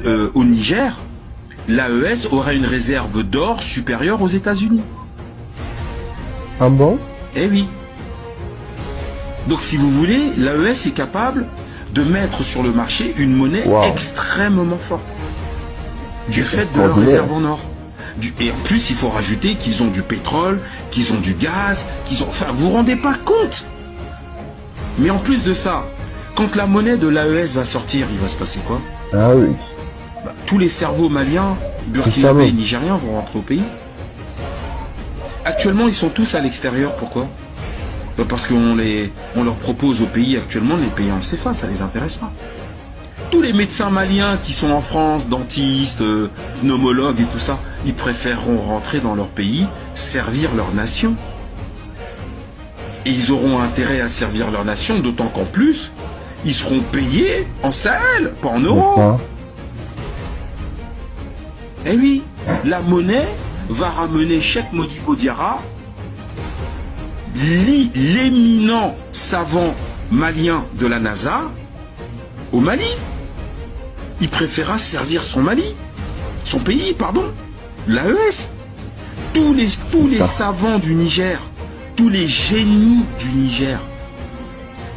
au Niger, l'AES aura une réserve d'or supérieure aux États-Unis. Ah bon? Eh oui. Donc si vous voulez, l'AES est capable de mettre sur le marché une monnaie extrêmement forte. Du fait de leur réserve en or. Et en plus, il faut rajouter qu'ils ont du pétrole, qu'ils ont du gaz, qu'ils ont... Enfin, vous vous rendez pas compte. Mais en plus de ça, quand la monnaie de l'AES va sortir, il va se passer quoi? Ah oui. Tous les cerveaux maliens, burkinabés et nigériens vont rentrer au pays. Actuellement, ils sont tous à l'extérieur. Pourquoi? Parce qu'on leur propose au pays actuellement de les payer en CFA, ça les intéresse pas. Tous les médecins maliens qui sont en France, dentistes, pneumologues et tout ça, ils préféreront rentrer dans leur pays, servir leur nation. Et ils auront intérêt à servir leur nation, d'autant qu'en plus, ils seront payés en Sahel, pas en euros. Eh oui, la monnaie va ramener Cheikh Modibo Diarra, l'éminent savant malien de la NASA, au Mali. Il préférera servir son pays, l'AES. Tous les savants du Niger, tous les génies du Niger,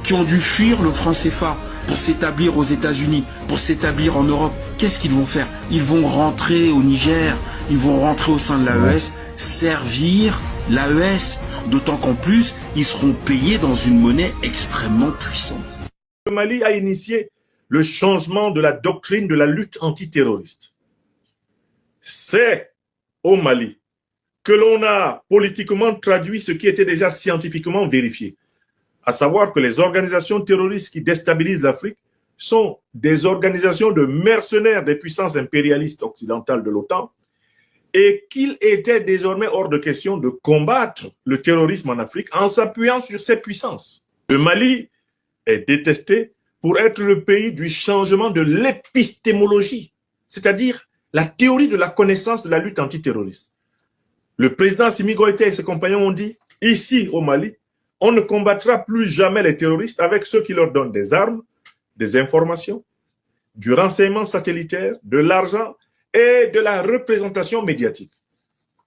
qui ont dû fuir le franc CFA pour s'établir aux États-Unis, pour s'établir en Europe, qu'est-ce qu'ils vont faire? Ils vont rentrer au Niger, ils vont rentrer au sein de l'AES, servir l'AES, d'autant qu'en plus, ils seront payés dans une monnaie extrêmement puissante. Le Mali a initié le changement de la doctrine de la lutte antiterroriste. C'est au Mali que l'on a politiquement traduit ce qui était déjà scientifiquement vérifié, à savoir que les organisations terroristes qui déstabilisent l'Afrique sont des organisations de mercenaires des puissances impérialistes occidentales de l'OTAN et qu'il était désormais hors de question de combattre le terrorisme en Afrique en s'appuyant sur ces puissances. Le Mali est détesté pour être le pays du changement de l'épistémologie, c'est-à-dire la théorie de la connaissance de la lutte antiterroriste. Le président Assimi Goïta et ses compagnons ont dit, ici au Mali, on ne combattra plus jamais les terroristes avec ceux qui leur donnent des armes, des informations, du renseignement satellitaire, de l'argent et de la représentation médiatique.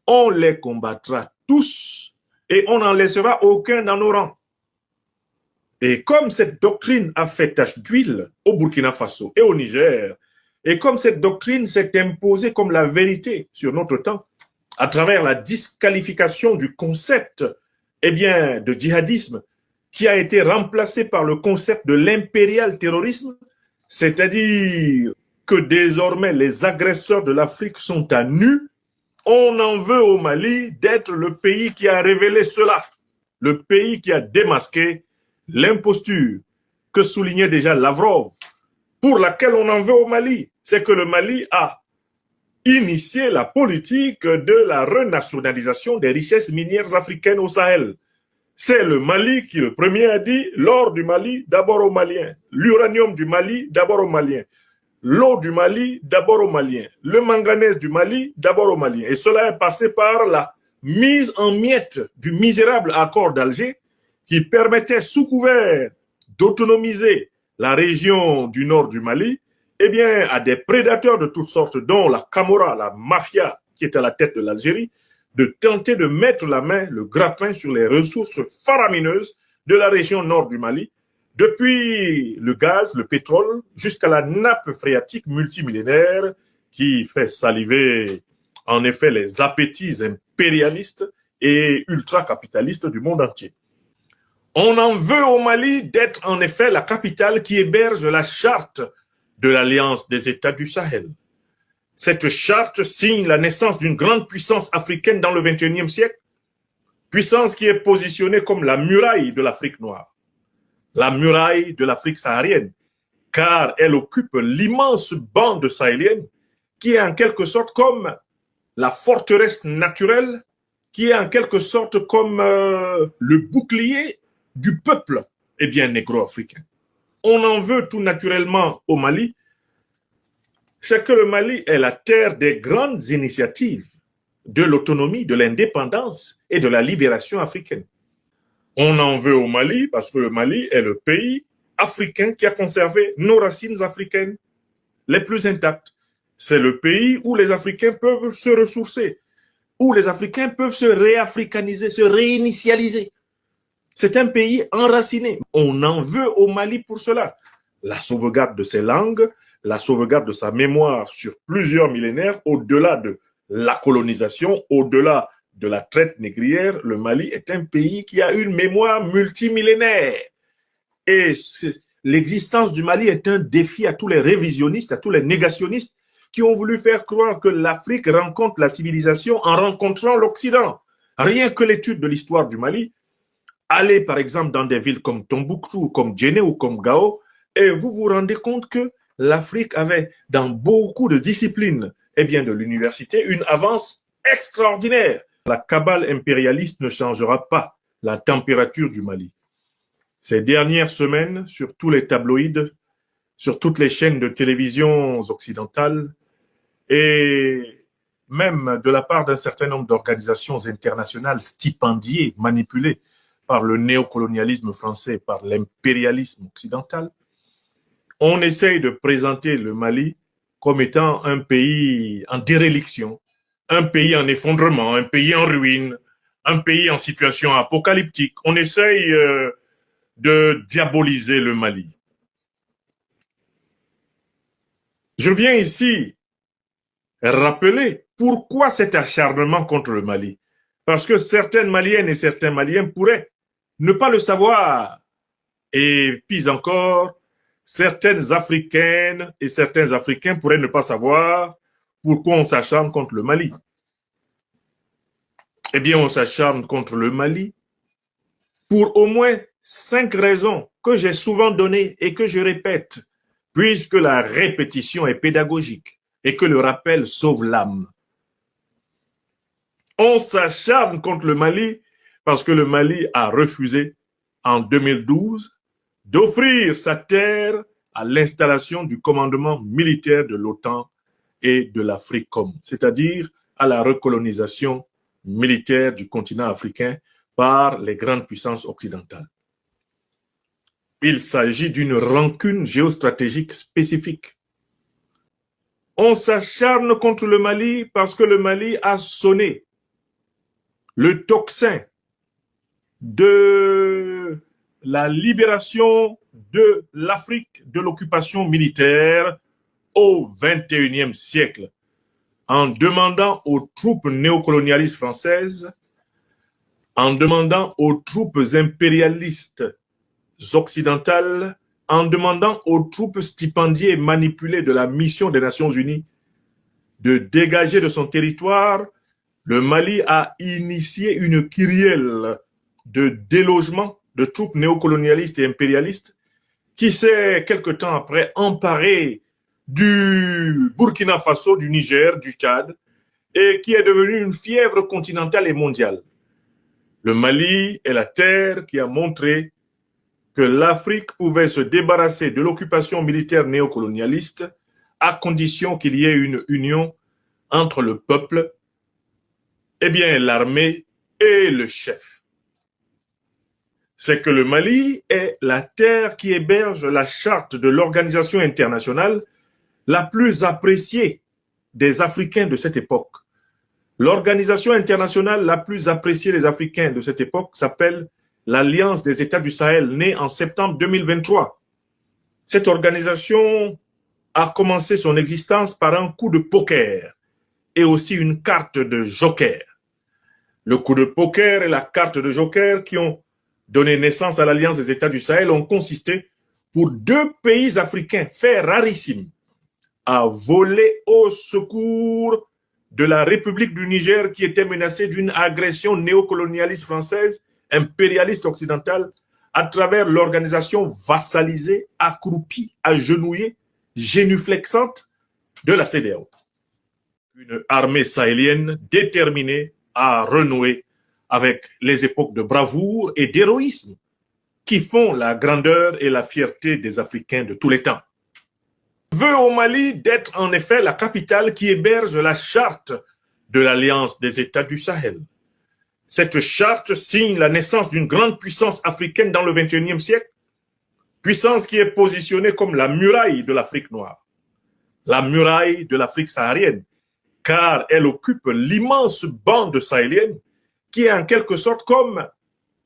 On les combattra tous et on n'en laissera aucun dans nos rangs. Et comme cette doctrine a fait tache d'huile au Burkina Faso et au Niger, et comme cette doctrine s'est imposée comme la vérité sur notre temps, à travers la disqualification du concept de djihadisme qui a été remplacé par le concept de l'impérial terrorisme, c'est-à-dire que désormais les agresseurs de l'Afrique sont à nu, on en veut au Mali d'être le pays qui a révélé cela, le pays qui a démasqué l'imposture que soulignait déjà Lavrov, pour laquelle on en veut au Mali, c'est que le Mali a initié la politique de la renationalisation des richesses minières africaines au Sahel. C'est le Mali qui, le premier, a dit l'or du Mali, d'abord aux Maliens, l'uranium du Mali, d'abord aux Maliens, l'eau du Mali, d'abord aux Maliens, le manganèse du Mali, d'abord aux Maliens. Et cela est passé par la mise en miettes du misérable accord d'Alger qui permettait, sous couvert d'autonomiser la région du nord du Mali, à des prédateurs de toutes sortes, dont la Camorra, la mafia qui est à la tête de l'Algérie, de tenter de mettre la main, le grappin sur les ressources faramineuses de la région nord du Mali, depuis le gaz, le pétrole, jusqu'à la nappe phréatique multimillénaire qui fait saliver en effet les appétits impérialistes et ultra-capitalistes du monde entier. On en veut au Mali d'être en effet la capitale qui héberge la charte de l'Alliance des États du Sahel. Cette charte signe la naissance d'une grande puissance africaine dans le XXIe siècle, puissance qui est positionnée comme la muraille de l'Afrique noire, la muraille de l'Afrique saharienne, car elle occupe l'immense bande sahélienne qui est en quelque sorte comme la forteresse naturelle, qui est en quelque sorte comme le bouclier du peuple négro-africain. On en veut tout naturellement au Mali, c'est que le Mali est la terre des grandes initiatives de l'autonomie, de l'indépendance et de la libération africaine. On en veut au Mali parce que le Mali est le pays africain qui a conservé nos racines africaines les plus intactes. C'est le pays où les Africains peuvent se ressourcer, où les Africains peuvent se réafricaniser, se réinitialiser. C'est un pays enraciné. On en veut au Mali pour cela. La sauvegarde de ses langues, la sauvegarde de sa mémoire sur plusieurs millénaires, au-delà de la colonisation, au-delà de la traite négrière, le Mali est un pays qui a une mémoire multimillénaire. Et l'existence du Mali est un défi à tous les révisionnistes, à tous les négationnistes qui ont voulu faire croire que l'Afrique rencontre la civilisation en rencontrant l'Occident. Rien que l'étude de l'histoire du Mali, allez par exemple dans des villes comme Tombouctou, comme Djenné ou comme Gao, et vous vous rendez compte que l'Afrique avait dans beaucoup de disciplines, eh bien de l'université, une avance extraordinaire. La cabale impérialiste ne changera pas la température du Mali. Ces dernières semaines, sur tous les tabloïds, sur toutes les chaînes de télévision occidentales, et même de la part d'un certain nombre d'organisations internationales stipendiées, manipulées par le néocolonialisme français, par l'impérialisme occidental, on essaye de présenter le Mali comme étant un pays en déréliction, un pays en effondrement, un pays en ruine, un pays en situation apocalyptique. On essaye de diaboliser le Mali. Je viens ici rappeler pourquoi cet acharnement contre le Mali. Parce que certaines Maliennes et certains Maliens pourraient ne pas le savoir. Et puis encore, certaines Africaines et certains Africains pourraient ne pas savoir pourquoi on s'acharne contre le Mali. Eh bien, on s'acharne contre le Mali pour au moins 5 raisons que j'ai souvent données et que je répète, puisque la répétition est pédagogique et que le rappel sauve l'âme. On s'acharne contre le Mali parce que le Mali a refusé en 2012 d'offrir sa terre à l'installation du commandement militaire de l'OTAN et de l'Africom, c'est-à-dire à la recolonisation militaire du continent africain par les grandes puissances occidentales. Il s'agit d'une rancune géostratégique spécifique. On s'acharne contre le Mali parce que le Mali a sonné le tocsin de la libération de l'Afrique de l'occupation militaire au XXIe siècle, en demandant aux troupes néocolonialistes françaises, en demandant aux troupes impérialistes occidentales, en demandant aux troupes stipendiées et manipulées de la mission des Nations Unies de dégager de son territoire, le Mali a initié une kyrielle de délogement de troupes néocolonialistes et impérialistes qui s'est quelque temps après emparé du Burkina Faso, du Niger, du Tchad, et qui est devenue une fièvre continentale et mondiale. Le Mali est la terre qui a montré que l'Afrique pouvait se débarrasser de l'occupation militaire néocolonialiste à condition qu'il y ait une union entre le peuple, eh bien l'armée et le chef. C'est que le Mali est la terre qui héberge la charte de l'organisation internationale la plus appréciée des Africains de cette époque. L'organisation internationale la plus appréciée des Africains de cette époque s'appelle l'Alliance des États du Sahel, née en septembre 2023. Cette organisation a commencé son existence par un coup de poker et aussi une carte de joker. Le coup de poker et la carte de joker qui ont donné naissance à l'Alliance des États du Sahel ont consisté pour 2 pays africains, fait rarissime, à voler au secours de la République du Niger qui était menacée d'une agression néocolonialiste française, impérialiste occidentale, à travers l'organisation vassalisée, accroupie, agenouillée, génuflexante de la CEDEAO. Une armée sahélienne déterminée à renouer avec les époques de bravoure et d'héroïsme qui font la grandeur et la fierté des Africains de tous les temps. Veut au Mali d'être en effet la capitale qui héberge la charte de l'Alliance des États du Sahel. Cette charte signe la naissance d'une grande puissance africaine dans le XXIe siècle, puissance qui est positionnée comme la muraille de l'Afrique noire. la muraille de l'Afrique saharienne, car elle occupe l'immense bande sahélienne qui est en quelque sorte comme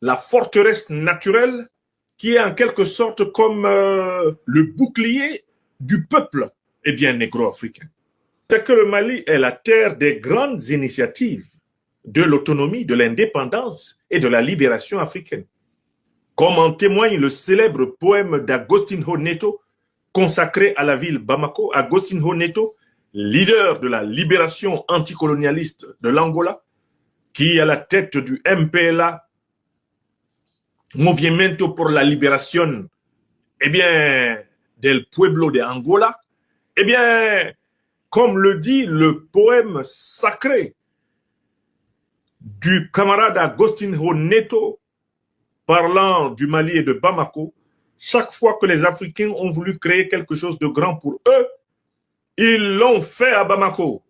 la forteresse naturelle, qui est en quelque sorte comme le bouclier du peuple négro-africain. C'est que le Mali est la terre des grandes initiatives de l'autonomie, de l'indépendance et de la libération africaine. Comme en témoigne le célèbre poème d'Agostinho Neto, consacré à la ville Bamako. Agostinho Neto, leader de la libération anticolonialiste de l'Angola, qui est à la tête du MPLA, Movimiento por la Liberación, del Pueblo de Angola, comme le dit le poème sacré du camarade Agostinho Neto, parlant du Mali et de Bamako, chaque fois que les Africains ont voulu créer quelque chose de grand pour eux, ils l'ont fait à Bamako.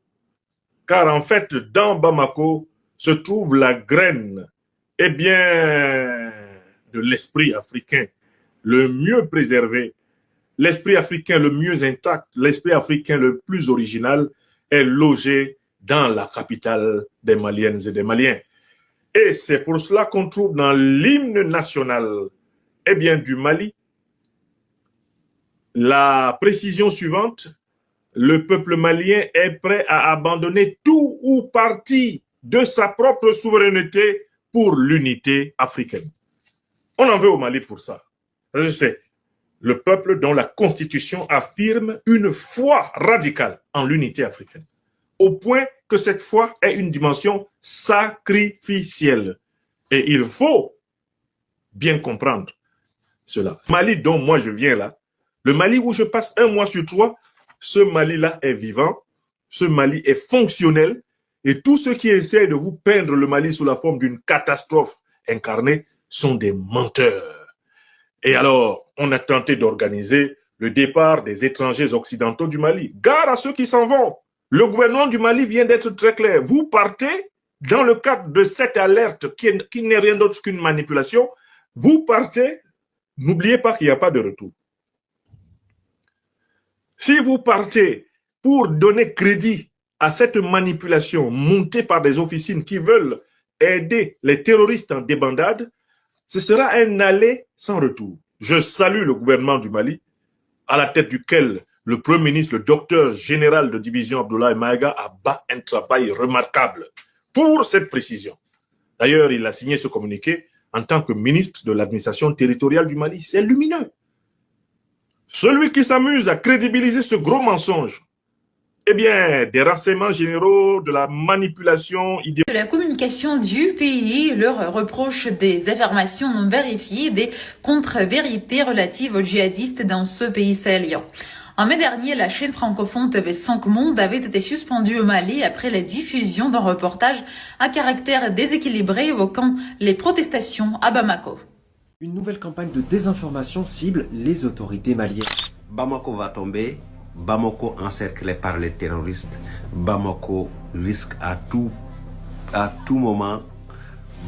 Car en fait, dans Bamako se trouve la graine, de l'esprit africain le mieux préservé, l'esprit africain le mieux intact, l'esprit africain le plus original est logé dans la capitale des Maliennes et des Maliens. Et c'est pour cela qu'on trouve dans l'hymne national du Mali la précision suivante: le peuple malien est prêt à abandonner tout ou partie de sa propre souveraineté pour l'unité africaine. On en veut au Mali pour ça. Je sais, le peuple dont la constitution affirme une foi radicale en l'unité africaine, au point que cette foi est une dimension sacrificielle. Et il faut bien comprendre cela. Ce Mali dont moi je viens là, le Mali où je passe 1 mois sur 3, ce Mali-là est vivant, ce Mali est fonctionnel, et tous ceux qui essaient de vous peindre le Mali sous la forme d'une catastrophe incarnée sont des menteurs. Et alors, on a tenté d'organiser le départ des étrangers occidentaux du Mali. Gare à ceux qui s'en vont. Le gouvernement du Mali vient d'être très clair. Vous partez dans le cadre de cette alerte qui n'est rien d'autre qu'une manipulation. Vous partez, n'oubliez pas qu'il n'y a pas de retour. Si vous partez pour donner crédit à cette manipulation montée par des officines qui veulent aider les terroristes en débandade, ce sera un aller sans retour. Je salue le gouvernement du Mali, à la tête duquel le Premier ministre, le docteur général de division Abdoulaye Maïga, a bat un travail remarquable pour cette précision. D'ailleurs, il a signé ce communiqué en tant que ministre de l'administration territoriale du Mali. C'est lumineux. Celui qui s'amuse à crédibiliser ce gros mensonge, des renseignements généraux, de la manipulation idéologique. De la communication du pays leur reproche des affirmations non vérifiées, des contre-vérités relatives aux djihadistes dans ce pays sahélien. En mai dernier, la chaîne francophone TV5 Monde avait été suspendue au Mali après la diffusion d'un reportage à caractère déséquilibré évoquant les protestations à Bamako. Une nouvelle campagne de désinformation cible les autorités maliennes. Bamako va tomber. Bamako encerclé par les terroristes. Bamako risque à tout moment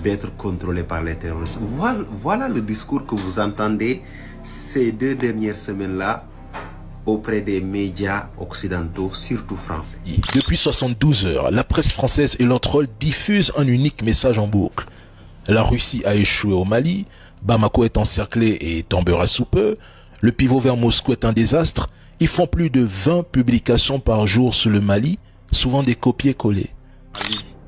d'être contrôlé par les terroristes. Voilà le discours que vous entendez ces 2 dernières semaines-là auprès des médias occidentaux, surtout français. Depuis 72 heures, la presse française et leur troll diffusent un unique message en boucle. La Russie a échoué au Mali, Bamako est encerclé et tombera sous peu, le pivot vers Moscou est un désastre. Ils font plus de 20 publications par jour sur le Mali, souvent des copier-coller.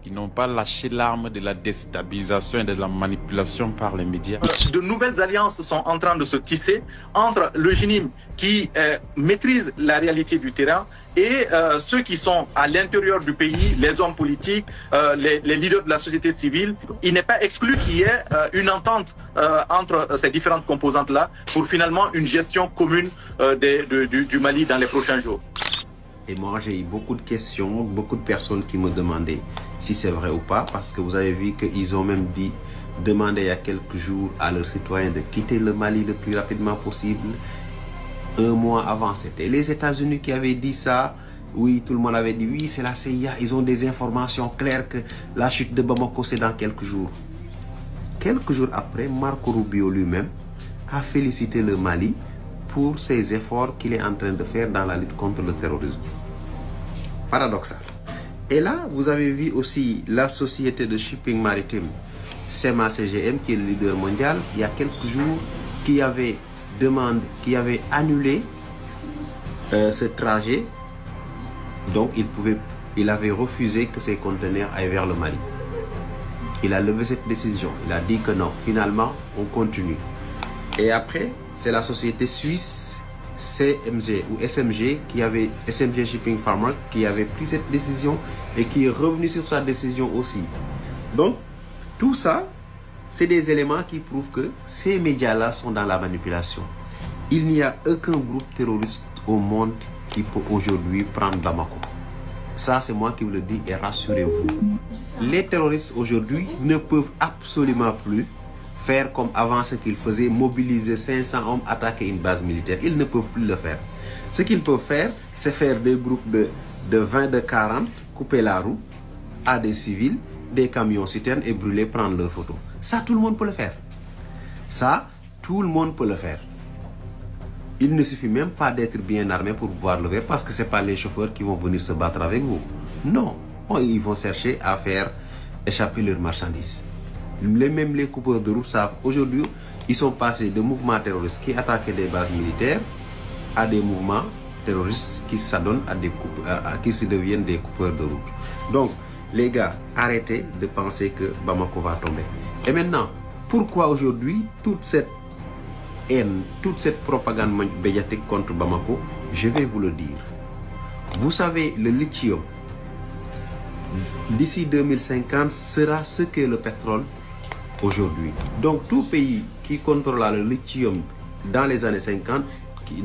Ils n'ont pas lâché l'arme de la déstabilisation et de la manipulation par les médias. De nouvelles alliances sont en train de se tisser entre le GNIM qui maîtrise la réalité du terrain et ceux qui sont à l'intérieur du pays, les hommes politiques, les leaders de la société civile. Il n'est pas exclu qu'il y ait une entente entre ces différentes composantes-là pour finalement une gestion commune du Mali dans les prochains jours. Et moi, j'ai eu beaucoup de questions, beaucoup de personnes qui me demandaient si c'est vrai ou pas, parce que vous avez vu qu'ils ont même demandé il y a quelques jours à leurs citoyens de quitter le Mali le plus rapidement possible. 1 mois avant, c'était les États-Unis qui avaient dit ça. Oui, tout le monde avait dit oui, c'est la CIA, ils ont des informations claires que la chute de Bamako, c'est dans quelques jours. Quelques jours après, Marco Rubio lui-même a félicité le Mali pour ces efforts qu'il est en train de faire dans la lutte contre le terrorisme. Paradoxal. Et là, vous avez vu aussi la société de shipping maritime SEMA CGM, qui est le leader mondial, il y a quelques jours, qui avait annulé ce trajet. Donc, il avait refusé que ces conteneurs aillent vers le Mali. Il a levé cette décision. Il a dit que non, finalement, on continue. Et après, c'est la société suisse CMG ou SMG SMG Shipping Farmer qui avait pris cette décision et qui est revenu sur sa décision aussi. Donc, tout ça, c'est des éléments qui prouvent que ces médias-là sont dans la manipulation. Il n'y a aucun groupe terroriste au monde qui peut aujourd'hui prendre Bamako. Ça, c'est moi qui vous le dis et rassurez-vous. Les terroristes aujourd'hui ne peuvent absolument plus faire comme avant ce qu'ils faisaient, mobiliser 500 hommes, attaquer une base militaire. Ils ne peuvent plus le faire. Ce qu'ils peuvent faire, c'est faire des groupes de 20, de 40, couper la route à des civils, des camions citernes et brûler, prendre leurs photos. Ça, tout le monde peut le faire. Ça, tout le monde peut le faire. Il ne suffit même pas d'être bien armé pour pouvoir le faire parce que ce n'est pas les chauffeurs qui vont venir se battre avec vous. Non, ils vont chercher à faire échapper leurs marchandises. Même les coupeurs de route savent. Aujourd'hui, ils sont passés de mouvements terroristes qui attaquaient des bases militaires à des mouvements terroristes qui s'adonnent qui se deviennent des coupeurs de route. Donc, les gars, arrêtez de penser que Bamako va tomber. Et maintenant, pourquoi aujourd'hui toute cette haine, toute cette propagande médiatique contre Bamako? Je vais vous le dire. Vous savez, le lithium, d'ici 2050, sera ce qu'est le pétrole aujourd'hui. Donc tout pays qui contrôlera le lithium dans les années 50,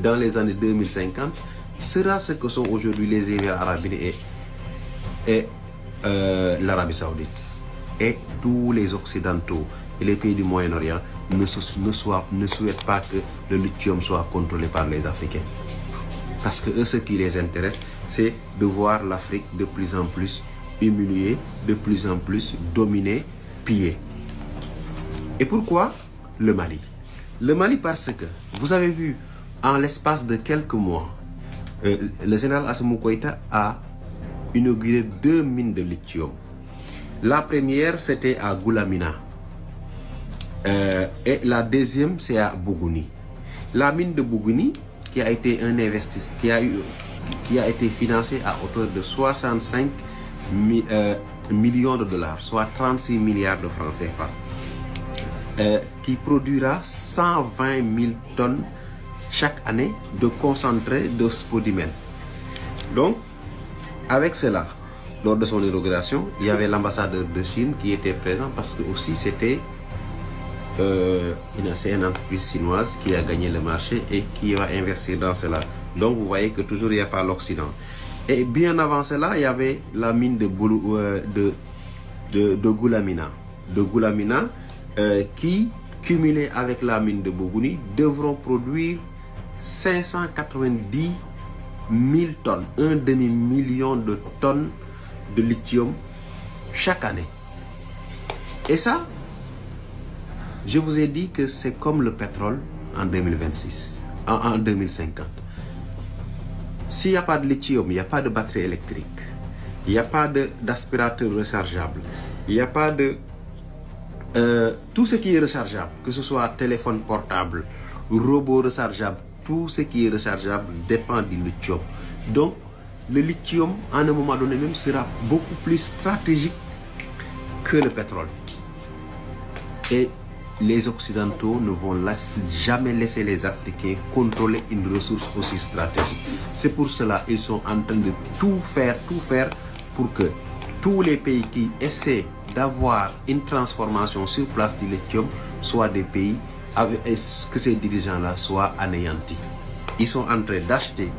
dans les années 2050, sera ce que sont aujourd'hui les Émirats arabes unis et l'Arabie saoudite. Et tous les Occidentaux et les pays du Moyen-Orient ne souhaitent pas que le lithium soit contrôlé par les Africains. Parce que eux, ce qui les intéresse, c'est de voir l'Afrique de plus en plus humiliée, de plus en plus dominée, pillée. Et pourquoi le Mali? Le Mali parce que, vous avez vu, en l'espace de quelques mois, le général Assimi Goïta a inauguré 2 mines de lithium. La première, c'était à Goulamina. Et la deuxième, c'est à Bougouni. La mine de Bougouni, qui a été un investissement, qui a été financée à hauteur de 65 millions de dollars, soit 36 milliards de francs CFA, qui produira 120 000 tonnes chaque année de concentré de spodumène. Donc, avec cela, lors de son inauguration, il y avait l'ambassadeur de Chine qui était présent parce que aussi c'était une entreprise chinoise qui a gagné le marché et qui va investir dans cela. Donc vous voyez que toujours il n'y a pas l'Occident. Et bien avant cela, il y avait la mine de Goulamina. De Goulamina qui, cumulée avec la mine de Bougouni, devront produire 590 000 tonnes, un demi-million de tonnes de lithium chaque année. Et ça, je vous ai dit que c'est comme le pétrole en 2026, en 2050. S'il n'y a pas de lithium, il n'y a pas de batterie électrique, il n'y a pas d'aspirateur rechargeable, il n'y a pas de... tout ce qui est rechargeable, que ce soit téléphone portable, robot rechargeable, tout ce qui est rechargeable dépend du lithium. Donc, le lithium, à un moment donné même, sera beaucoup plus stratégique que le pétrole. Et les Occidentaux ne vont jamais laisser les Africains contrôler une ressource aussi stratégique. C'est pour cela qu'ils sont en train de tout faire pour que tous les pays qui essaient d'avoir une transformation sur place du lithium soient des pays avec que ces dirigeants-là soient anéantis. Ils sont en train d'acheter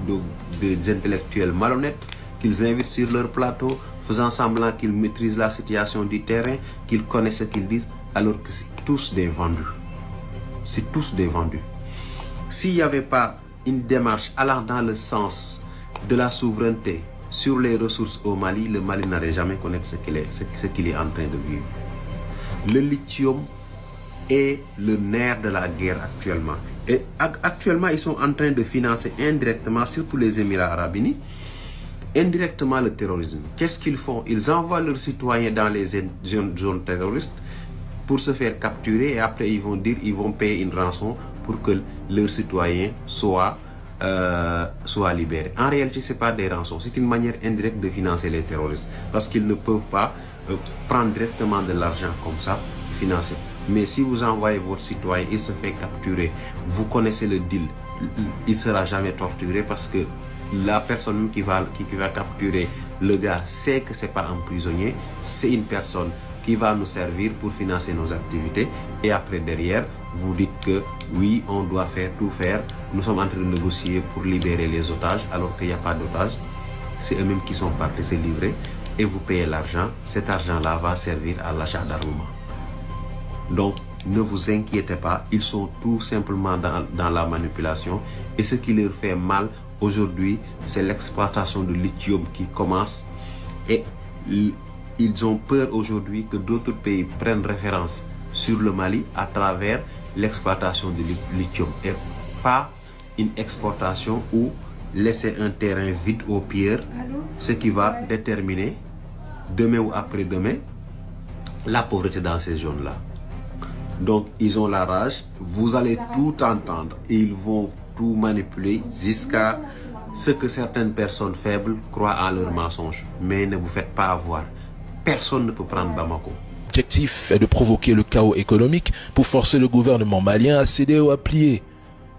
des intellectuels malhonnêtes qu'ils invitent sur leur plateau, faisant semblant qu'ils maîtrisent la situation du terrain, qu'ils connaissent ce qu'ils disent, alors que c'est tous des vendus. C'est tous des vendus. S'il n'y avait pas une démarche allant dans le sens de la souveraineté sur les ressources au Mali, le Mali n'aurait jamais connaître ce qu'il est en train de vivre. Le lithium est le nerf de la guerre actuellement. Et actuellement, ils sont en train de financer indirectement, surtout les Émirats arabes unis, indirectement le terrorisme. Qu'est-ce qu'ils font? Ils envoient leurs citoyens dans les zones terroristes pour se faire capturer et après ils vont payer une rançon pour que leurs citoyens soient libérés. En réalité, ce n'est pas des rançons, c'est une manière indirecte de financer les terroristes parce qu'ils ne peuvent pas prendre directement de l'argent comme ça et financer. Mais si vous envoyez votre citoyen, il se fait capturer, vous connaissez le deal, il ne sera jamais torturé parce que la personne qui va capturer le gars sait que ce n'est pas un prisonnier, c'est une personne qui va nous servir pour financer nos activités. Et après, derrière, vous dites que oui, on doit tout faire. Nous sommes en train de négocier pour libérer les otages alors qu'il n'y a pas d'otages. C'est eux-mêmes qui sont partis se livrer et vous payez l'argent. Cet argent-là va servir à l'achat d'armement. Donc, ne vous inquiétez pas, ils sont tout simplement dans la manipulation. Et ce qui leur fait mal aujourd'hui, c'est l'exploitation de lithium qui commence. Et ils ont peur aujourd'hui que d'autres pays prennent référence sur le Mali à travers l'exploitation de lithium. Et pas une exportation ou laisser un terrain vide aux pierres, ce qui va déterminer demain ou après-demain la pauvreté dans ces zones-là. Donc, ils ont la rage, vous allez tout entendre et ils vont tout manipuler jusqu'à ce que certaines personnes faibles croient à leurs mensonges. Mais ne vous faites pas avoir. Personne ne peut prendre Bamako. L'objectif est de provoquer le chaos économique pour forcer le gouvernement malien à céder ou à plier.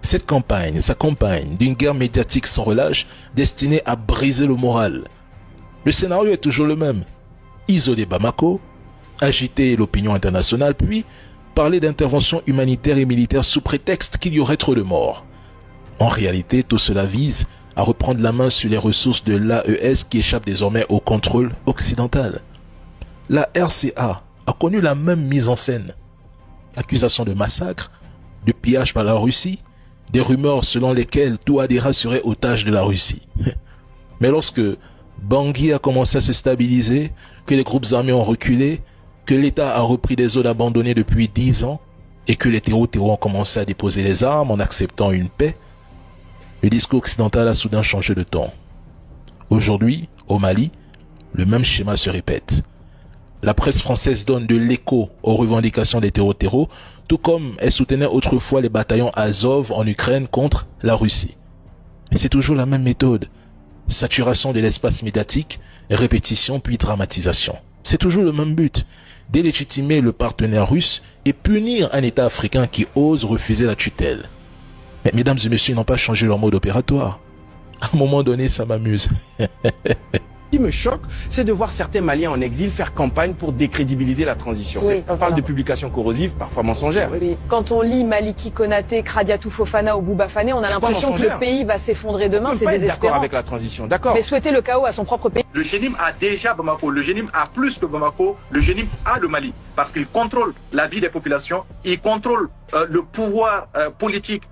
Cette campagne s'accompagne d'une guerre médiatique sans relâche destinée à briser le moral. Le scénario est toujours le même. Isoler Bamako, agiter l'opinion internationale, puis parler d'intervention humanitaire et militaire sous prétexte qu'il y aurait trop de morts. En réalité, tout cela vise à reprendre la main sur les ressources de l'AES qui échappent désormais au contrôle occidental. La RCA a connu la même mise en scène. Accusations de massacre, de pillage par la Russie, des rumeurs selon lesquelles Touadéra serait otage de la Russie. Mais lorsque Bangui a commencé à se stabiliser, que les groupes armés ont reculé, que l'État a repris des zones abandonnées depuis 10 ans et que les terreaux ont commencé à déposer les armes en acceptant une paix, le discours occidental a soudain changé de ton. Aujourd'hui, au Mali, le même schéma se répète. La presse française donne de l'écho aux revendications des terreaux, tout comme elle soutenait autrefois les bataillons Azov en Ukraine contre la Russie. Mais c'est toujours la même méthode. Saturation de l'espace médiatique, répétition puis dramatisation. C'est toujours le même but. Délégitimer le partenaire russe et punir un État africain qui ose refuser la tutelle. Mais mesdames et messieurs, ils n'ont pas changé leur mode opératoire. À un moment donné, ça m'amuse. Ce qui me choque, c'est de voir certains Maliens en exil faire campagne pour décrédibiliser la transition. Oui, on parle de publications corrosives, parfois mensongères. Oui. Quand on lit Maliki Konaté, Kradiatou Fofana ou Bouba Fané, on a l'impression que le pays va s'effondrer demain, c'est désespérant. D'accord avec la transition, d'accord. Mais souhaiter le chaos à son propre pays. Le génime a déjà Bamako, le génime a plus que Bamako, le génime a le Mali, parce qu'il contrôle la vie des populations, il contrôle le pouvoir politique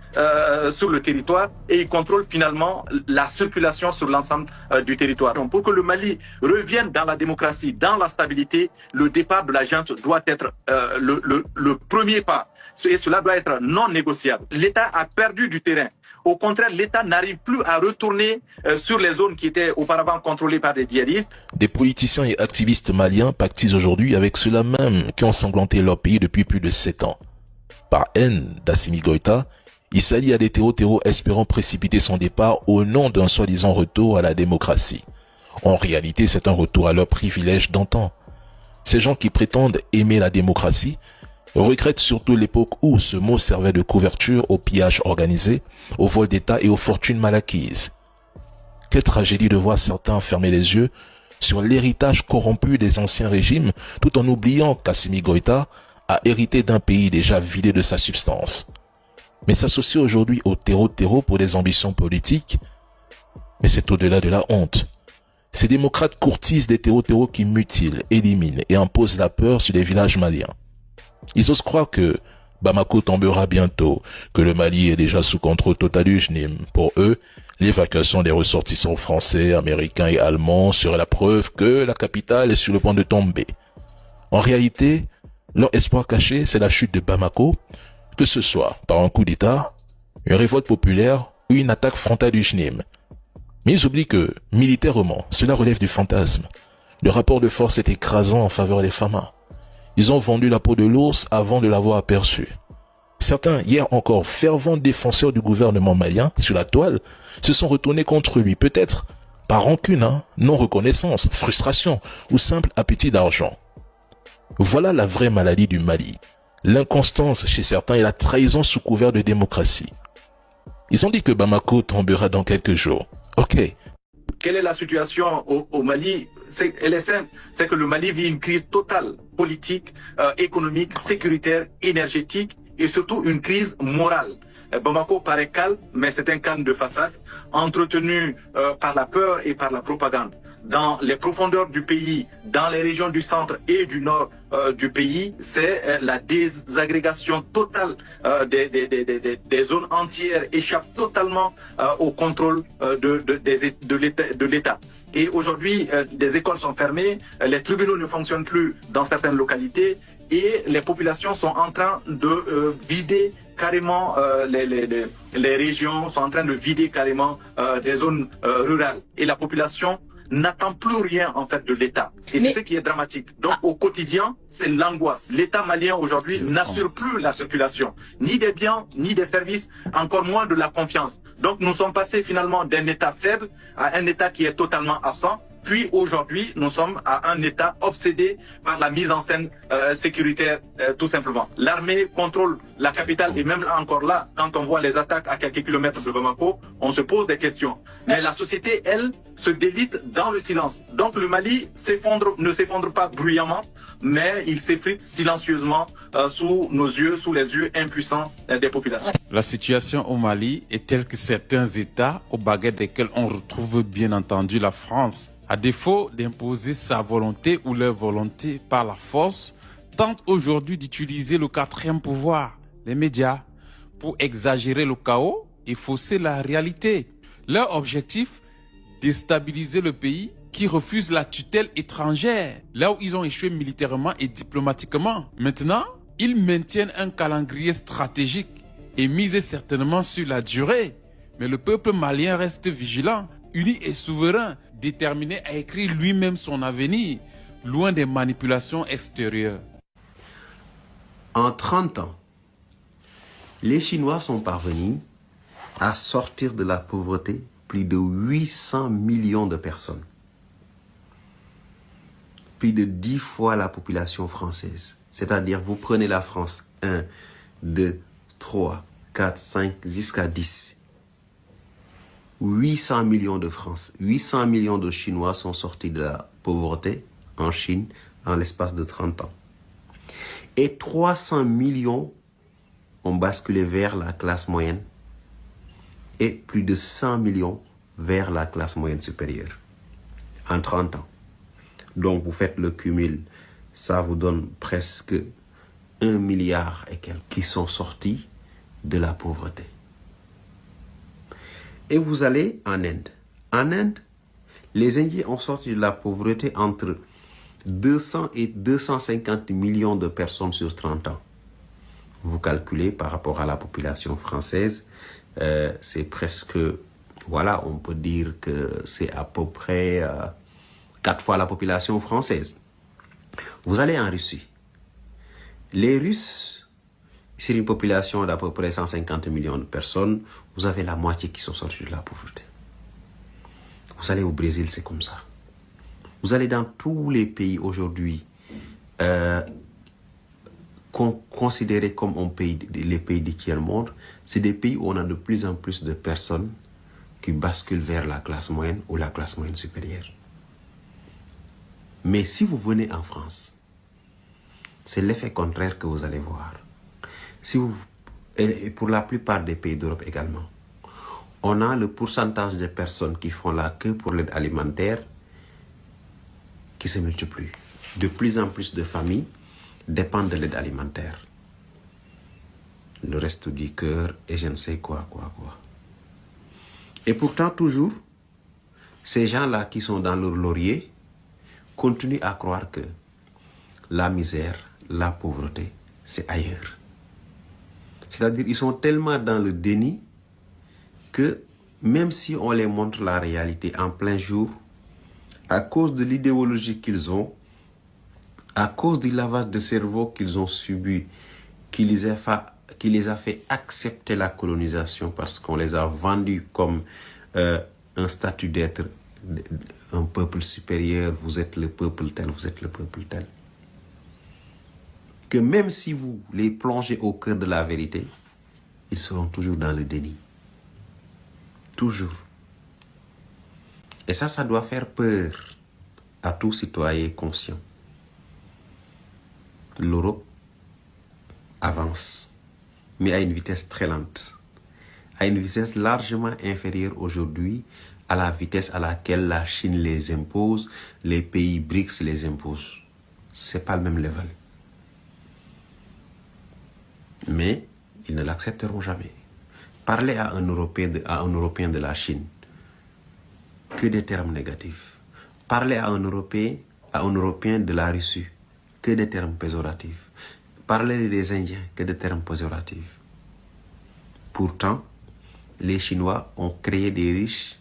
sur le territoire et il contrôle finalement la circulation sur l'ensemble du territoire. Donc, pour que le Mali revienne dans la démocratie, dans la stabilité, le départ de la junte doit être le premier pas. Et cela doit être non négociable. L'État a perdu du terrain. Au contraire, l'État n'arrive plus à retourner sur les zones qui étaient auparavant contrôlées par des djihadistes. Des politiciens et activistes maliens pactisent aujourd'hui avec ceux-là même qui ont sanglanté leur pays depuis plus de 7 ans. Par haine d'Assimi Goïta, il s'allie à des terreaux espérant précipiter son départ au nom d'un soi-disant retour à la démocratie. En réalité, c'est un retour à leur privilège d'antan. Ces gens qui prétendent aimer la démocratie regrettent surtout l'époque où ce mot servait de couverture au pillage organisé, au vol d'État et aux fortunes mal acquises. Quelle tragédie de voir certains fermer les yeux sur l'héritage corrompu des anciens régimes tout en oubliant qu'Assimi Goïta a hérité d'un pays déjà vidé de sa substance. Mais s'associer aujourd'hui au terreau pour des ambitions politiques, mais c'est au-delà de la honte. Ces démocrates courtisent des terreaux qui mutilent, éliminent et imposent la peur sur les villages maliens. Ils osent croire que Bamako tombera bientôt, que le Mali est déjà sous contrôle total du JNIM. Pour eux, l'évacuation des ressortissants français, américains et allemands serait la preuve que la capitale est sur le point de tomber. En réalité, Leur espoir caché, c'est la chute de Bamako, que ce soit par un coup d'État, une révolte populaire ou une attaque frontale du JNIM. Mais ils oublient que, militairement, cela relève du fantasme. Le rapport de force est écrasant en faveur des Fama. Ils ont vendu la peau de l'ours avant de l'avoir aperçu. Certains, hier encore fervents défenseurs du gouvernement malien, sur la toile, se sont retournés contre lui, peut-être par rancune, non-reconnaissance, frustration ou simple appétit d'argent. Voilà la vraie maladie du Mali. L'inconstance chez certains et la trahison sous couvert de démocratie. Ils ont dit que Bamako tombera dans quelques jours. Ok. Quelle est la situation au Mali? Elle est simple, c'est que le Mali vit une crise totale, politique, économique, sécuritaire, énergétique et surtout une crise morale. Bamako paraît calme, mais c'est un calme de façade, entretenu par la peur et par la propagande. Dans les profondeurs du pays, dans les régions du centre et du nord du pays, c'est la désagrégation totale des zones entières échappent totalement au contrôle de l'État. Et aujourd'hui, des écoles sont fermées, les tribunaux ne fonctionnent plus dans certaines localités et les populations sont en train de vider carrément les régions, sont en train de vider carrément des zones rurales. Et la population n'attend plus rien en fait de l'État. Et c'est ce qui est dramatique. Donc au quotidien, c'est l'angoisse. L'État malien aujourd'hui n'assure plus la circulation, ni des biens, ni des services, encore moins de la confiance. Donc nous sommes passés finalement d'un État faible à un État qui est totalement absent. Puis aujourd'hui, nous sommes à un État obsédé par la mise en scène sécuritaire, tout simplement. L'armée contrôle la capitale et même encore là, quand on voit les attaques à quelques kilomètres de Bamako, on se pose des questions. Mais la société, elle, se délite dans le silence. Donc le Mali ne s'effondre pas bruyamment, mais il s'effrite silencieusement sous nos yeux, sous les yeux impuissants des populations. La situation au Mali est telle que certains États, au baguette desquels on retrouve bien entendu la France, à défaut d'imposer sa volonté ou leur volonté par la force, tente aujourd'hui d'utiliser le quatrième pouvoir, les médias, pour exagérer le chaos et fausser la réalité. Leur objectif, déstabiliser le pays qui refuse la tutelle étrangère, là où ils ont échoué militairement et diplomatiquement. Maintenant, ils maintiennent un calendrier stratégique et misent certainement sur la durée. Mais le peuple malien reste vigilant, uni et souverain, déterminé à écrire lui-même son avenir, loin des manipulations extérieures. En 30 ans, les Chinois sont parvenus à sortir de la pauvreté plus de 800 millions de personnes. Plus de 10 fois la population française. C'est-à-dire, vous prenez la France, 1, 2, 3, 4, 5, jusqu'à 10. 800 millions de France, 800 millions de Chinois sont sortis de la pauvreté en Chine en l'espace de 30 ans. Et 300 millions ont basculé vers la classe moyenne et plus de 100 millions vers la classe moyenne supérieure en 30 ans. Donc vous faites le cumul, ça vous donne presque 1 milliard et quelques qui sont sortis de la pauvreté. Et vous allez en Inde. En Inde, les Indiens ont sorti de la pauvreté entre 200 et 250 millions de personnes sur 30 ans. Vous calculez par rapport à la population française, c'est presque, voilà, on peut dire que c'est à peu près 4 fois la population française. Vous allez en Russie. Les Russes, sur une population d'à peu près 150 millions de personnes, vous avez la moitié qui sont sortis de la pauvreté. Vous allez au Brésil, c'est comme ça. Vous allez dans tous les pays aujourd'hui considérés comme les pays du tiers-monde, c'est des pays où on a de plus en plus de personnes qui basculent vers la classe moyenne ou la classe moyenne supérieure. Mais si vous venez en France, c'est l'effet contraire que vous allez voir. Et pour la plupart des pays d'Europe également, on a le pourcentage de personnes qui font la queue pour l'aide alimentaire qui se multiplie. De plus en plus de familles dépendent de l'aide alimentaire. Le reste du cœur et je ne sais quoi. Et pourtant, toujours, ces gens-là qui sont dans leur laurier continuent à croire que la misère, la pauvreté, c'est ailleurs. C'est-à-dire qu'ils sont tellement dans le déni que même si on les montre la réalité en plein jour, à cause de l'idéologie qu'ils ont, à cause du lavage de cerveau qu'ils ont subi, qui les a fait accepter la colonisation parce qu'on les a vendus comme un statut d'être un peuple supérieur, vous êtes le peuple tel, vous êtes le peuple tel. Que même si vous les plongez au cœur de la vérité, ils seront toujours dans le déni. Toujours. Et ça doit faire peur à tout citoyen conscient. L'Europe avance, mais à une vitesse très lente, à une vitesse largement inférieure aujourd'hui à la vitesse à laquelle la Chine les impose, les pays BRICS les imposent. C'est pas le même level. Mais ils ne l'accepteront jamais. Parler à un Européen de la Chine, que des termes négatifs. Parler à un Européen de la Russie, que des termes péjoratifs. Parler des Indiens, que des termes péjoratifs. Pourtant, les Chinois ont créé des riches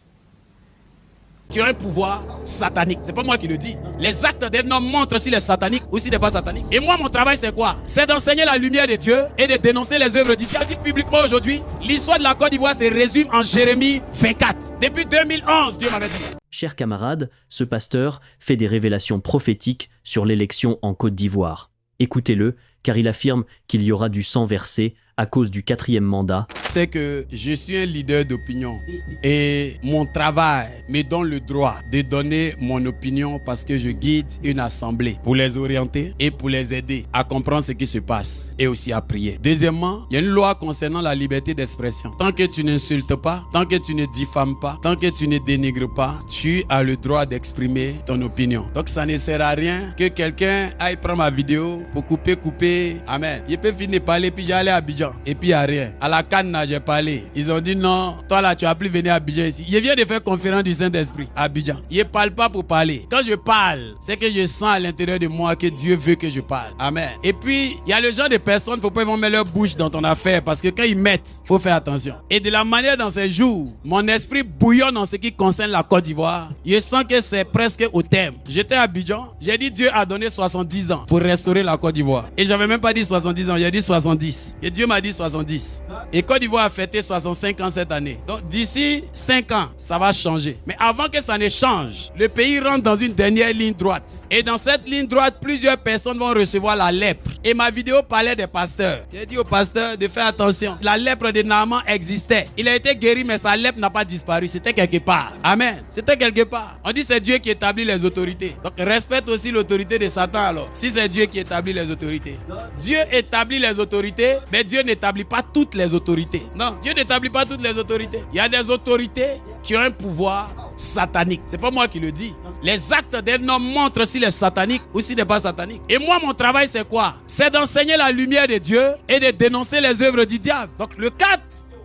qui ont un pouvoir satanique. C'est pas moi qui le dis. Les actes d'un homme montrent s'il est satanique ou s'il n'est pas satanique. Et moi, mon travail, c'est quoi? C'est d'enseigner la lumière de Dieu et de dénoncer les œuvres du diable. Publiquement aujourd'hui, l'histoire de la Côte d'Ivoire se résume en Jérémie 24. Depuis 2011, Dieu m'avait dit ça. Chers camarades, ce pasteur fait des révélations prophétiques sur l'élection en Côte d'Ivoire. Écoutez-le, car il affirme qu'il y aura du sang versé à cause du 4e mandat. C'est que je suis un leader d'opinion et mon travail me donne le droit de donner mon opinion parce que je guide une assemblée pour les orienter et pour les aider à comprendre ce qui se passe et aussi à prier. Deuxièmement, il y a une loi concernant la liberté d'expression. Tant que tu n'insultes pas, tant que tu ne diffames pas, tant que tu ne dénigres pas, tu as le droit d'exprimer ton opinion. Donc ça ne sert à rien que quelqu'un aille prendre ma vidéo pour couper. Amen. Il peut finir de parler puis j'allais à Abidjan. Et puis il n'y a rien. À la Cannes, j'ai parlé. Ils ont dit non, toi là, tu n'as plus venir à Abidjan ici. Je viens de faire conférence du Saint-Esprit à Abidjan. Je ne parle pas pour parler. Quand je parle, c'est que je sens à l'intérieur de moi que Dieu veut que je parle. Amen. Et puis, il y a le genre de personnes, il ne faut pas mettre leur bouche dans ton affaire parce que quand ils mettent, il faut faire attention. Et de la manière dans ces jours, mon esprit bouillonne en ce qui concerne la Côte d'Ivoire. Je sens que c'est presque au terme. J'étais à Abidjan. J'ai dit Dieu a donné 70 ans pour restaurer la Côte d'Ivoire. Et j'avais même pas dit 70 ans, j'ai dit 70. Et Dieu m'a dit 70. Et Côte d'Ivoire a fêté 65 ans cette année. Donc d'ici 5 ans, ça va changer. Mais avant que ça ne change, le pays rentre dans une dernière ligne droite. Et dans cette ligne droite, plusieurs personnes vont recevoir la lèpre. Et ma vidéo parlait des pasteurs. J'ai dit aux pasteurs de faire attention. La lèpre de Naaman existait. Il a été guéri, mais sa lèpre n'a pas disparu. C'était quelque part. Amen. C'était quelque part. On dit c'est Dieu qui établit les autorités. Donc respecte aussi l'autorité de Satan alors. Si c'est Dieu qui établit les autorités. Dieu établit les autorités, mais Dieu n'établit pas toutes les autorités. Non, Dieu n'établit pas toutes les autorités. Il y a des autorités qui ont un pouvoir satanique. C'est pas moi qui le dis. Les actes d'un homme montrent s'il est satanique ou s'il n'est pas satanique. Et moi, mon travail, c'est quoi? C'est d'enseigner la lumière de Dieu et de dénoncer les œuvres du diable. Donc, le 4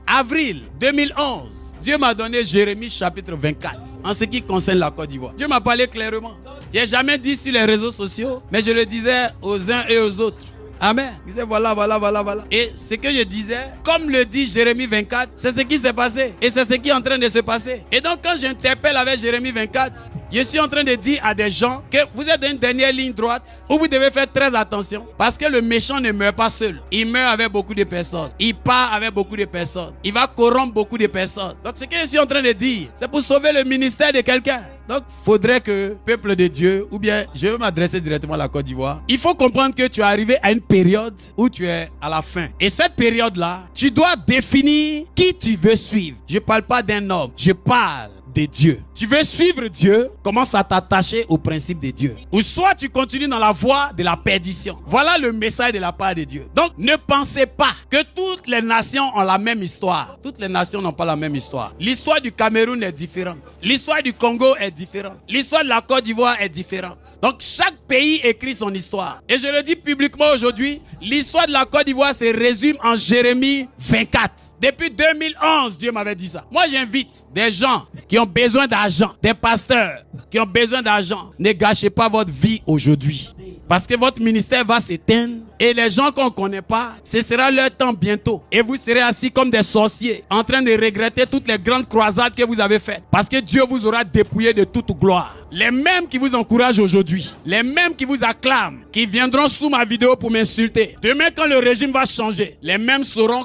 avril 2011, Dieu m'a donné Jérémie chapitre 24 en ce qui concerne la Côte d'Ivoire. Dieu m'a parlé clairement. Je n'ai jamais dit sur les réseaux sociaux, mais je le disais aux uns et aux autres. Amen. Il disait voilà. Et ce que je disais, comme le dit Jérémie 24, c'est ce qui s'est passé. Et c'est ce qui est en train de se passer. Et donc quand j'interpelle avec Jérémie 24, je suis en train de dire à des gens que vous êtes dans une dernière ligne droite où vous devez faire très attention. Parce que le méchant ne meurt pas seul. Il meurt avec beaucoup de personnes. Il part avec beaucoup de personnes. Il va corrompre beaucoup de personnes. Donc ce que je suis en train de dire, c'est pour sauver le ministère de quelqu'un. Donc, faudrait que, peuple de Dieu, ou bien je vais m'adresser directement à la Côte d'Ivoire. Il faut comprendre que tu es arrivé à une période où tu es à la fin. Et cette période-là, tu dois définir qui tu veux suivre. Je ne parle pas d'un homme, je parle de Dieu. Tu veux suivre Dieu, commence à t'attacher au principe de Dieu. Ou soit tu continues dans la voie de la perdition. Voilà le message de la part de Dieu. Donc ne pensez pas que toutes les nations ont la même histoire. Toutes les nations n'ont pas la même histoire. L'histoire du Cameroun est différente. L'histoire du Congo est différente. L'histoire de la Côte d'Ivoire est différente. Donc chaque pays écrit son histoire. Et je le dis publiquement aujourd'hui, l'histoire de la Côte d'Ivoire se résume en Jérémie 24. Depuis 2011, Dieu m'avait dit ça. Moi j'invite des gens qui ont besoin d'argent, des pasteurs qui ont besoin d'argent. Ne gâchez pas votre vie aujourd'hui. Parce que votre ministère va s'éteindre et les gens qu'on ne connaît pas, ce sera leur temps bientôt. Et vous serez assis comme des sorciers en train de regretter toutes les grandes croisades que vous avez faites. Parce que Dieu vous aura dépouillé de toute gloire. Les mêmes qui vous encouragent aujourd'hui, les mêmes qui vous acclament, qui viendront sous ma vidéo pour m'insulter. Demain, quand le régime va changer, les mêmes feront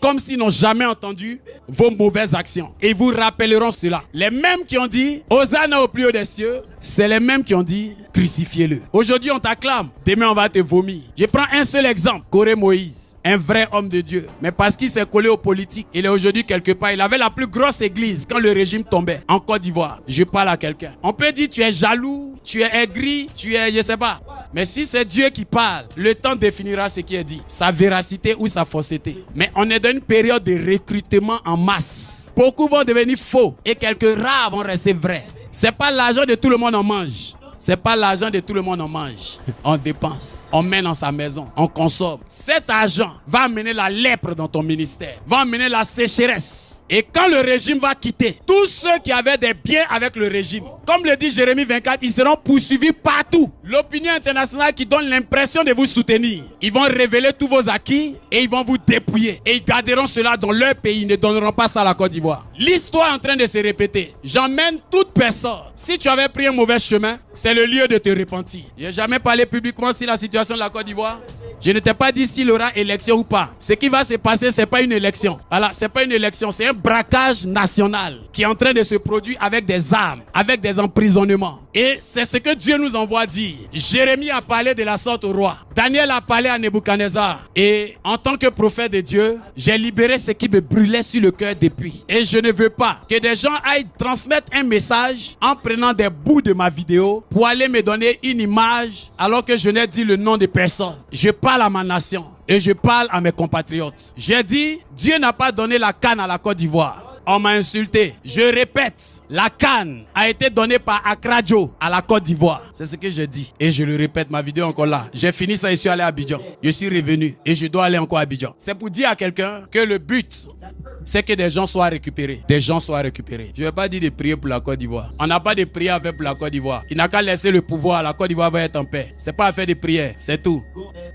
comme s'ils n'ont jamais entendu vos mauvaises actions. Et ils vous rappelleront cela. Les mêmes qui ont dit « Hosanna au plus haut des cieux », c'est les mêmes qui ont dit « Crucifiez-le ». Aujourd'hui, on t'acclame. Demain, on va te vomir. Je prends un seul exemple. Corée Moïse, un vrai homme de Dieu. Mais parce qu'il s'est collé aux politiques, il est aujourd'hui quelque part. Il avait la plus grosse église quand le régime tombait en Côte d'Ivoire. Je parle à quelqu'un. On peut dire tu es jaloux, tu es aigri, tu es je sais pas. Mais si c'est Dieu qui parle, le temps définira ce qui est dit. Sa véracité ou sa fausseté. Mais on est dans une période de recrutement en masse. Beaucoup vont devenir faux et quelques rares vont rester vrais. C'est pas l'argent de tout le monde en mange. C'est pas l'argent de tout le monde on mange. On dépense, on met dans sa maison, on consomme. Cet argent va amener la lèpre dans ton ministère, va amener la sécheresse. Et quand le régime va quitter, tous ceux qui avaient des biens avec le régime, comme le dit Jérémie 24, ils seront poursuivis partout. L'opinion internationale qui donne l'impression de vous soutenir, ils vont révéler tous vos acquis et ils vont vous dépouiller. Et ils garderont cela dans leur pays, ils ne donneront pas ça à la Côte d'Ivoire. L'histoire est en train de se répéter. J'emmène toute personne. Si tu avais pris un mauvais chemin, c'est le lieu de te repentir. Je n'ai jamais parlé publiquement sur la situation de la Côte d'Ivoire. Je ne t'ai pas dit s'il y aura élection ou pas. Ce qui va se passer, ce n'est pas une élection. Voilà, ce n'est pas une élection, c'est un braquage national qui est en train de se produire avec des armes, avec des emprisonnements. Et c'est ce que Dieu nous envoie dire. Jérémie a parlé de la sorte au roi. Daniel a parlé à Nebuchadnezzar. Et en tant que prophète de Dieu, j'ai libéré ce qui me brûlait sur le cœur depuis. Et je ne veux pas que des gens aillent transmettre un message en prenant des bouts de ma vidéo pour aller me donner une image alors que je n'ai dit le nom de personne. Je parle à ma nation et je parle à mes compatriotes. J'ai dit, Dieu n'a pas donné la canne à la Côte d'Ivoire. On m'a insulté. Je répète, la canne a été donnée par Accra Joe à la Côte d'Ivoire. C'est ce que j'ai dit. Et je le répète, ma vidéo est encore là. J'ai fini ça et je suis allé à Abidjan. Je suis revenu et je dois aller encore à Abidjan. C'est pour dire à quelqu'un que le but, c'est que des gens soient récupérés. Des gens soient récupérés. Je ne vais pas dire de prier pour la Côte d'Ivoire. On n'a pas de prière à faire pour la Côte d'Ivoire. Il n'a qu'à laisser le pouvoir. La Côte d'Ivoire va être en paix. C'est pas affaire de prière. C'est tout.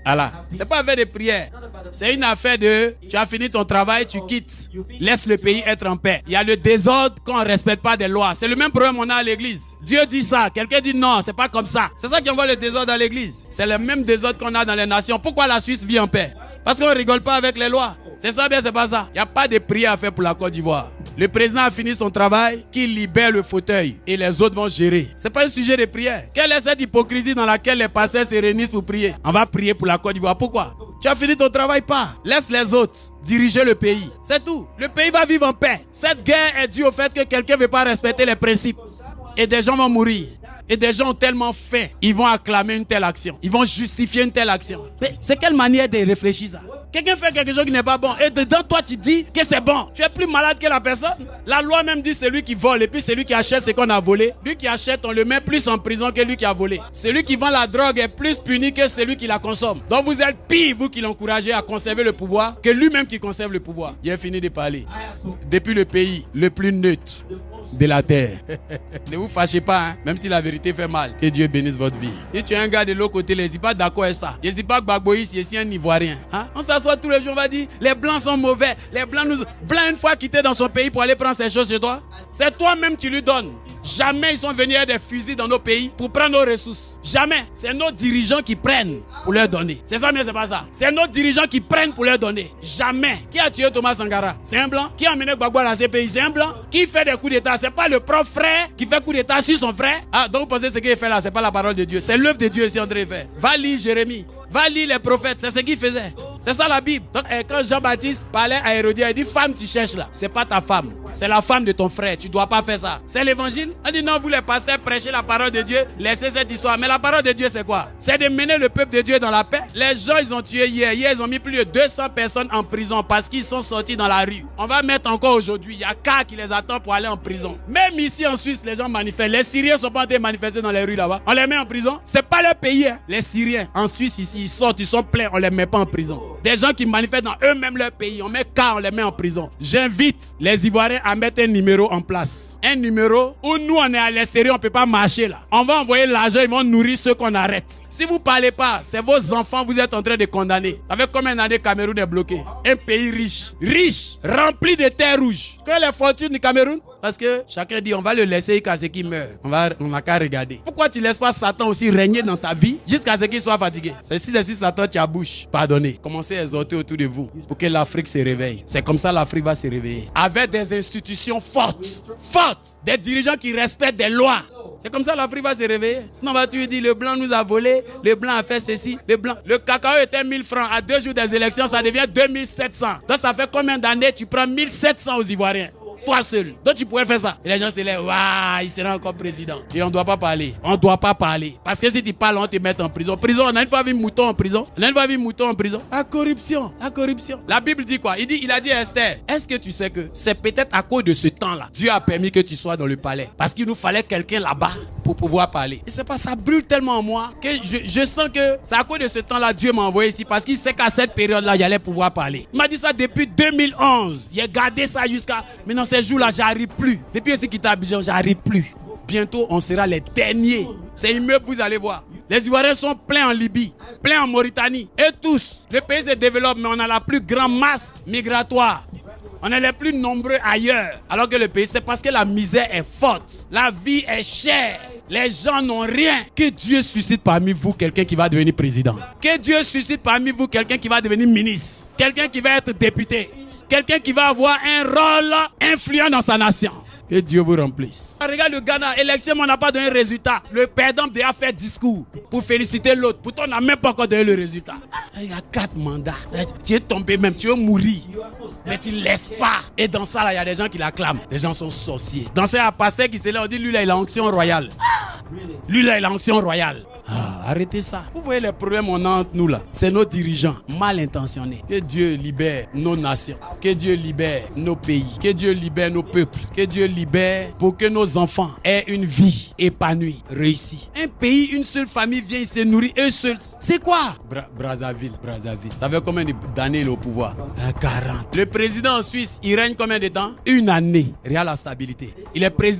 Voilà. C'est pas affaire de prière. C'est une affaire de tu as fini ton travail, tu quittes. Laisse le pays être en paix. Il y a le désordre quand on ne respecte pas des lois. C'est le même problème qu'on a à l'église. Dieu dit ça. Quelqu'un dit non, c'est pas comme ça. C'est ça qui envoie le désordre dans l'église. C'est le même désordre qu'on a dans les nations. Pourquoi la Suisse vit en paix? Parce qu'on ne rigole pas avec les lois. C'est ça bien, c'est pas ça. Il n'y a pas de prière à faire pour la Côte d'Ivoire. Le président a fini son travail, qu'il libère le fauteuil et les autres vont gérer. C'est pas un sujet de prière. Quelle est cette hypocrisie dans laquelle les pasteurs se réunissent pour prier? On va prier pour la Côte d'Ivoire. Pourquoi? Tu as fini ton travail, pas. Laisse les autres diriger le pays. C'est tout. Le pays va vivre en paix. Cette guerre est due au fait que quelqu'un ne veut pas respecter les principes. Et des gens vont mourir. Et des gens ont tellement fait, ils vont acclamer une telle action. Ils vont justifier une telle action. Mais c'est quelle manière de réfléchir ça? Quelqu'un fait quelque chose qui n'est pas bon. Et dedans, toi, tu dis que c'est bon. Tu es plus malade que la personne. La loi même dit celui qui vole. Et puis celui qui achète ce qu'on a volé. Lui qui achète, on le met plus en prison que lui qui a volé. Celui qui vend la drogue est plus puni que celui qui la consomme. Donc vous êtes pire, vous qui l'encouragez à conserver le pouvoir, que lui-même qui conserve le pouvoir. J'ai fini de parler. Depuis le pays le plus neutre de la terre. Ne vous fâchez pas, hein, même si la vérité fait mal. Que Dieu bénisse votre vie. Si tu es un gars de l'autre côté, n'hésite pas d'accord avec ça. N'hésite pas que Gbagboïs, je suis un Ivoirien. Hein? On s'assoit tous les jours, on va dire, les Blancs sont mauvais. Les Blancs nous... Blanc une fois quitté dans son pays pour aller prendre ses choses chez toi. C'est toi-même qui lui donnes. Jamais ils sont venus avec des fusils dans nos pays pour prendre nos ressources. Jamais. C'est nos dirigeants qui prennent pour leur donner. C'est ça, mais c'est pas ça. C'est nos dirigeants qui prennent pour leur donner. Jamais. Qui a tué Thomas Sankara? C'est un blanc. Qui a mené Gbagbo à la CPI? C'est un blanc. Qui fait des coups d'état? C'est pas le propre frère qui fait coup d'état sur son frère. Ah, donc vous pensez ce qu'il fait là, c'est pas la parole de Dieu. C'est l'œuvre de Dieu ici en train de faire. Va lire Jérémie. Va lire les prophètes, c'est ce qu'il faisait. C'est ça la Bible. Donc quand Jean-Baptiste parlait à Hérodias, il dit femme tu cherches là. C'est pas ta femme. C'est la femme de ton frère. Tu dois pas faire ça. C'est l'évangile. On dit non, vous les pasteurs prêchez la parole de Dieu. Laissez cette histoire. Mais la parole de Dieu c'est quoi? C'est de mener le peuple de Dieu dans la paix. Les gens ils ont tué hier. Hier ils ont mis plus de 200 personnes en prison parce qu'ils sont sortis dans la rue. On va mettre encore aujourd'hui. Il y a cas qui les attend pour aller en prison. Même ici en Suisse les gens manifestent. Les Syriens sont pas en train de manifester dans les rues là-bas. On les met en prison. C'est pas leur pays. Hein. Les Syriens en Suisse ici ils sortent, ils sont pleins. On les met pas en prison. Des gens qui manifestent dans eux-mêmes leur pays. On met cas, on les met en prison. J'invite les Ivoiriens à mettre un numéro en place. Un numéro où nous, on est à l'extérieur, on ne peut pas marcher là. On va envoyer l'argent, ils vont nourrir ceux qu'on arrête. Si vous ne parlez pas, c'est vos enfants, vous êtes en train de condamner. Ça fait combien d'années Cameroun est bloqué? Un pays riche, rempli de terres rouges. Que les fortunes du Cameroun? Parce que chacun dit on va le laisser jusqu'à ce qu'il meure. On n'a qu'à regarder. Pourquoi tu ne laisses pas Satan aussi régner dans ta vie jusqu'à ce qu'il soit fatigué? Si Satan tient bouche, pardonnez. Commencez à exhorter autour de vous pour que l'Afrique se réveille. C'est comme ça l'Afrique va se réveiller. Avec des institutions fortes. Des dirigeants qui respectent des lois. C'est comme ça l'Afrique va se réveiller. Sinon, tu dis le blanc nous a volé, le blanc a fait ceci, le blanc. Le cacao était 1000 francs. À 2 jours des élections, ça devient 2700. Donc ça fait combien d'années tu prends 1700 aux Ivoiriens? Toi seul. Donc tu pourrais faire ça. Et les gens se lèvent, waouh, il sera encore président. Et on ne doit pas parler. On ne doit pas parler. Parce que si tu parles, on te met en prison. Prison, on a une fois vu mouton en prison. On a une fois vu mouton en prison. La corruption. La Bible dit quoi? Il a dit à Esther, est-ce que tu sais que c'est peut-être à cause de ce temps-là, Dieu a permis que tu sois dans le palais. Parce qu'il nous fallait quelqu'un là-bas pour pouvoir parler. Et c'est pas ça brûle tellement en moi que je sens que c'est à cause de ce temps-là, Dieu m'a envoyé ici. Parce qu'il sait qu'à cette période-là, j'allais pouvoir parler. Il m'a dit ça depuis 2011. Il a gardé ça jusqu'à maintenant. Ces jours-là, j'arrive plus. Depuis aussi qu'il à Abidjan, j'arrive plus. Bientôt, on sera les derniers. Ces immeubles, vous allez voir. Les Ivoiriens sont pleins en Libye, pleins en Mauritanie. Et tous, le pays se développe, mais on a la plus grande masse migratoire. On est les plus nombreux ailleurs. Alors que le pays, c'est parce que la misère est forte. La vie est chère. Les gens n'ont rien. Que Dieu suscite parmi vous quelqu'un qui va devenir président. Que Dieu suscite parmi vous quelqu'un qui va devenir ministre. Quelqu'un qui va être député. Quelqu'un qui va avoir un rôle influent dans sa nation. Que Dieu vous remplisse. Regarde le Ghana, élection, on n'a pas donné de résultat. Le perdant a fait discours pour féliciter l'autre. Pourtant, on n'a même pas encore donné le résultat. Il y a 4 mandats. Tu es tombé même, tu veux mourir. Mais tu ne laisses pas. Et dans ça, là, il y a des gens qui l'acclament. Les gens sont sorciers. Dans ça, il y a un pasteur qui s'est là, on dit, lui là, il a onction royale. Lui là, il a onction royale. Arrêtez ça. Vous voyez les problèmes on a entre nous là. C'est nos dirigeants mal intentionnés. Que Dieu libère nos nations. Que Dieu libère nos pays. Que Dieu libère nos peuples. Que Dieu libère pour que nos enfants aient une vie épanouie, réussie. Un pays, une seule famille vient, il se nourrit eux seuls. C'est quoi? Brazzaville. Ça fait combien d'années il est au pouvoir? 40. Le président en Suisse, il règne combien de temps? 1 année. Regarde la stabilité. Il est président.